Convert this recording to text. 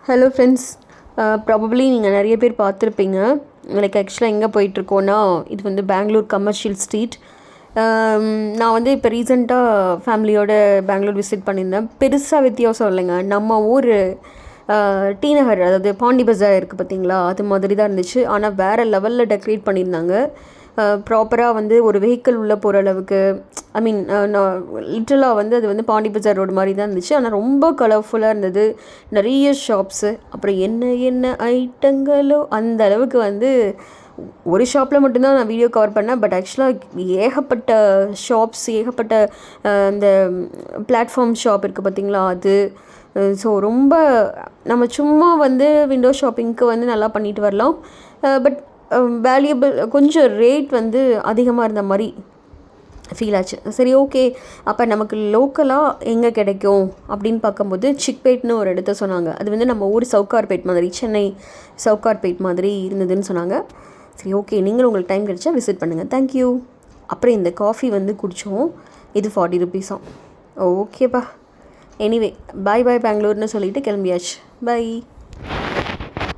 Hello friends, probably நீங்கள் நிறைய பேர் பார்த்துருப்பீங்க. லைக் ஆக்சுவலாக எங்கே போயிட்டுருக்கோன்னா, இது வந்து பெங்களூர் கமர்ஷியல் ஸ்ட்ரீட். நான் வந்து இப்போ ரீசெண்டாக ஃபேமிலியோட பெங்களூர் விசிட் பண்ணியிருந்தேன். பெருசாக வித்தியாசம் இல்லைங்க. நம்ம ஊர் டி நகர், அதாவது பாண்டி பஜார் இருக்குது பார்த்தீங்களா, அது மாதிரி தான் இருந்துச்சு. ஆனால் வேறு லெவலில் டெக்கரேட் பண்ணியிருந்தாங்க. ப்ராப்பராக வந்து ஒரு வெஹிக்கிள் உள்ளே போகிற அளவுக்கு, ஐ மீன் நான் லிட்ரலாக வந்து அது வந்து பாண்டி பஜார் ரோடு மாதிரி தான் இருந்துச்சு. ஆனால் ரொம்ப கலர்ஃபுல்லாக இருந்தது. நிறைய ஷாப்ஸு, அப்புறம் என்ன என்ன ஐட்டங்களோ, அந்த அளவுக்கு வந்து ஒரு ஷாப்பில் மட்டும்தான் நான் வீடியோ கவர் பண்ணேன். பட் ஆக்சுவலாக ஏகப்பட்ட ஷாப்ஸ், ஏகப்பட்ட இந்த பிளாட்ஃபார்ம் ஷாப் இருக்குது பார்த்திங்களா, அது. ஸோ ரொம்ப நம்ம சும்மா வந்து விண்டோ ஷாப்பிங்க்கு வந்து நல்லா பண்ணிட்டு வரலாம். பட் வேல்யூபிள், கொஞ்சம் ரேட் வந்து அதிகமாக இருந்த மாதிரி ஃபீல் ஆச்சு. சரி, ஓகே, அப்போ நமக்கு லோக்கலாக எங்கே கிடைக்கும் அப்படின்னு பார்க்கும்போது சிக்பேட்னு ஒரு இடத்த சொன்னாங்க. அது வந்து நம்ம ஊர் சவுகார்பேட் மாதிரி, சென்னை சவுகார்பேட் மாதிரி இருந்ததுன்னு சொன்னாங்க. சரி, ஓகே, நீங்களும் உங்களுக்கு டைம் கிடைச்சா விசிட் பண்ணுங்கள். தேங்க்யூ. அப்புறம் இந்த காஃபி வந்து குடித்தோம். இது 40 rupees. ஓகேப்பா. எனிவே, பாய் பாய் பெங்களூர்னு சொல்லிவிட்டு கிளம்பியாச்சு. பை.